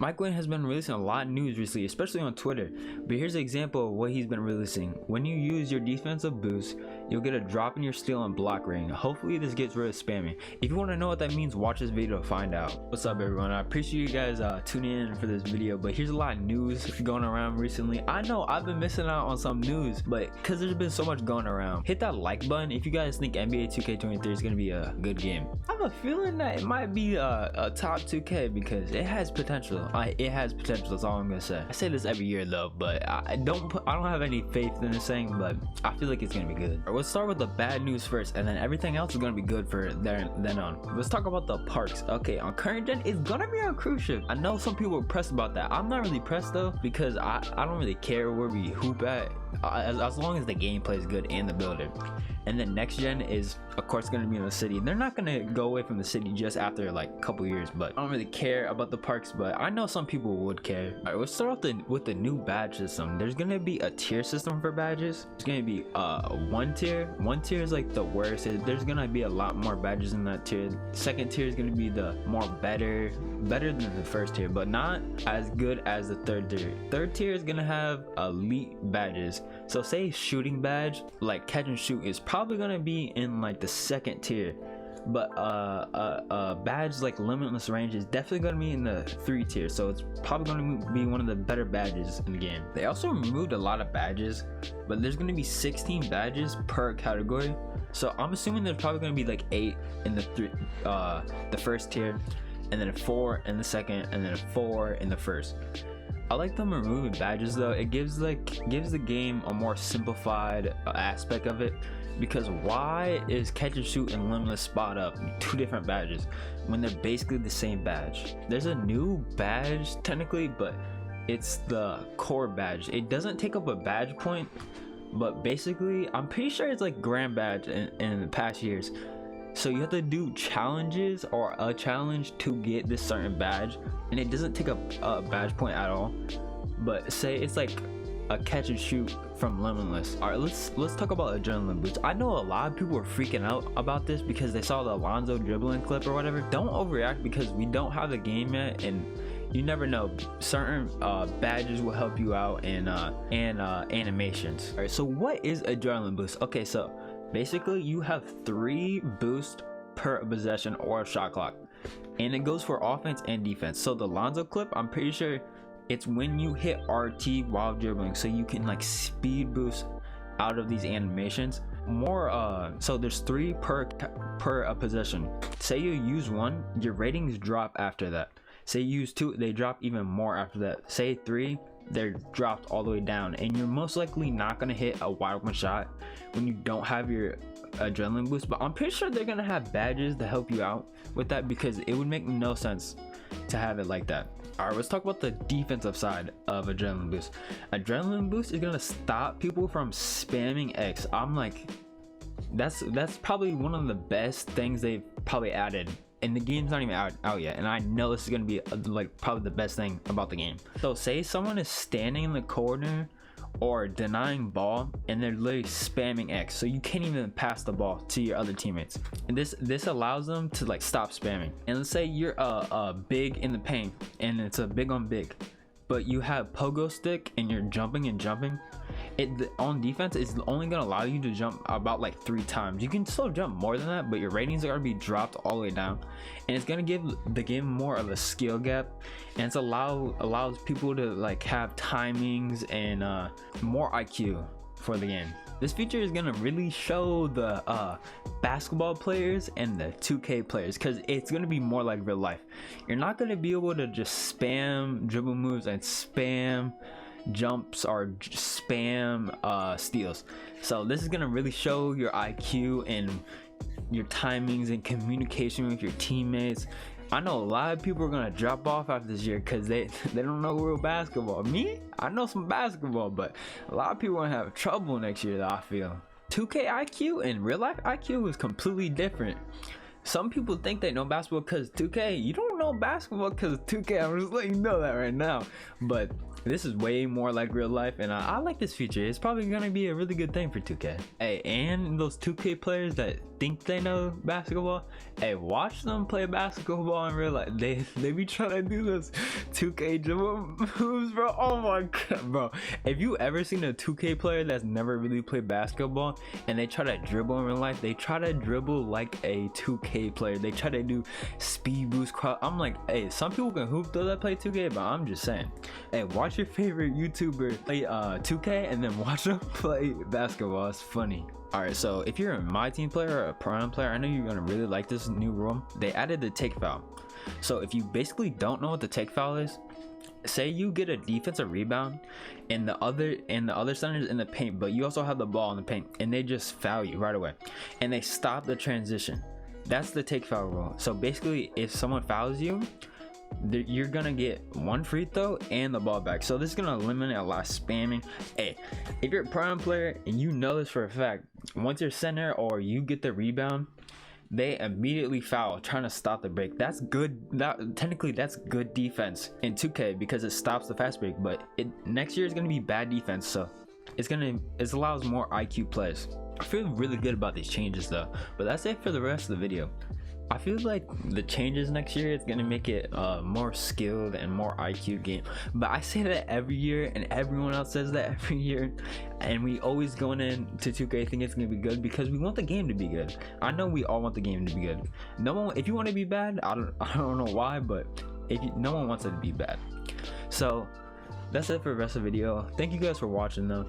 Mike Wynn has been releasing a lot of news recently, especially on Twitter, but here's an example of what he's been releasing. When you use your defensive boost, you'll get a drop in your steal and block rating. Hopefully this gets rid of spamming. If you want to know what that means, watch this video to find out. What's up everyone, I appreciate you guys tuning in for this video, but here's a lot of news going around recently. I know I've been missing out on some news, but because there's been so much going around, hit that like button if you guys think NBA 2K23 is going to be a good game. I have a feeling that it might be a top 2K because it has potential. It has potential, that's all I'm gonna say. I say this every year though, but I don't have any faith in this saying, but I feel like it's gonna be good. Right, let's start with the bad news first, and then everything else is gonna be good for then on. Let's talk about the parks. Okay, on current gen, it's gonna be on cruise ship. I know some people are pressed about that. I'm not really pressed though, because I don't really care where we hoop at, as long as the gameplay is good and the builder. And then next gen is of course going to be in the city. They're not going to go away from the city just after like a couple years, but I don't really care about the parks, but I know some people would care. All right, let's start with the new badge system. There's going to be a tier system for badges. It's going to be one tier is like the worst. There's going to be a lot more badges in that tier. Second tier is going to be the more better than the first tier, but not as good as the third tier. Third tier is going to have elite badges. So say shooting badge like catch and shoot is probably going to be in like the second tier, but badge like limitless range is definitely going to be in the 3 tier, so it's probably going to be one of the better badges in the game. They also removed a lot of badges, but there's going to be 16 badges per category, so I'm assuming there's probably going to be like 8 in the first tier, and then 4 in the second, and then 4 in the first. I like them removing badges though. It gives the game a more simplified aspect of it, because why is catch and shoot and limitless spot up 2 different badges when they're basically the same badge? There's a new badge technically, but it's the core badge. It doesn't take up a badge point, but basically I'm pretty sure it's like grand badge in the past years. So you have to do challenges or a challenge to get this certain badge, and it doesn't take up a badge point at all. But say it's like a catch and shoot from limitless. All right, let's talk about adrenaline boost. I know a lot of people are freaking out about this because they saw the Alonzo dribbling clip or whatever. Don't overreact, because we don't have the game yet, and you never know, certain badges will help you out, and animations. All right, so what is adrenaline boost? Okay, so basically you have 3 boosts per possession or shot clock, and it goes for offense and defense. So the Lonzo clip, I'm pretty sure it's when you hit RT while dribbling, so you can like speed boost out of these animations more. So there's 3 per possession. Say you use 1, your ratings drop after that. Say you use 2, they drop even more after that. Say 3, they're dropped all the way down, and you're most likely not going to hit a wide open shot when you don't have your adrenaline boost. But I'm pretty sure they're going to have badges to help you out with that, because it would make no sense to have it like that. All right, let's talk about the defensive side of adrenaline boost. Adrenaline boost is going to stop people from spamming X. I'm like, that's probably one of the best things they've probably added, and the game's not even out yet, and I know this is gonna be like probably the best thing about the game. So say someone is standing in the corner or denying ball, and they're literally spamming X, so you can't even pass the ball to your other teammates, and this allows them to like stop spamming. And let's say you're big in the paint, and it's a big on big, but you have pogo stick and you're jumping, on defense it's only gonna allow you to jump about like 3 times. You can still jump more than that, but your ratings are gonna be dropped all the way down, and it's gonna give the game more of a skill gap, and it's allows people to like have timings and more IQ for the game. This feature is gonna really show the basketball players and the 2K players, because it's gonna be more like real life. You're not gonna be able to just spam dribble moves and spam jumps or spam steals. So this is gonna really show your IQ and your timings and communication with your teammates. I know a lot of people are gonna drop off after this year because they don't know real basketball. Me, I know some basketball, but a lot of people are gonna have trouble next year, I feel. 2K IQ and real life IQ is completely different. Some people think they know basketball because 2K. You don't know basketball because 2K. I'm just letting you know that right now. But this is way more like real life, and I like this feature. It's probably gonna be a really good thing for 2K. Hey, and those 2K players that think they know basketball, hey, watch them play basketball in real life. They be trying to do those 2K dribble moves, bro. Oh my god, bro. If you ever seen a 2K player that's never really played basketball and they try to dribble in real life, they try to dribble like a 2K player. They try to do speed boost cross. I'm like, hey, some people can hoop though that play 2K, but I'm just saying, hey, watch your favorite YouTuber play 2K and then watch them play basketball. It's funny. Alright, so if you're a my team player or a prime player, I know you're gonna really like this new rule. They added the take foul. So if you basically don't know what the take foul is, say you get a defensive rebound and the other center's in the paint, but you also have the ball in the paint, and they just foul you right away and they stop the transition. That's the take foul rule. So basically, if someone fouls you, you're gonna get one free throw and the ball back. So this is gonna eliminate a lot of spamming. Hey, if you're a prime player and you know this for a fact, once you're center or you get the rebound, they immediately foul trying to stop the break. That's good. Technically that's good defense in 2K because it stops the fast break, but next year is gonna be bad defense, so it allows more IQ plays. I feel really good about these changes though, but that's it for the rest of the video. I feel like the changes next year is gonna make it more skilled and more IQ game. But I say that every year, and everyone else says that every year, and we always going into 2K think it's gonna be good because we want the game to be good. I know we all want the game to be good. No one, if you want to be bad, I don't know why, but no one wants it to be bad. So that's it for the rest of the video. Thank you guys for watching though.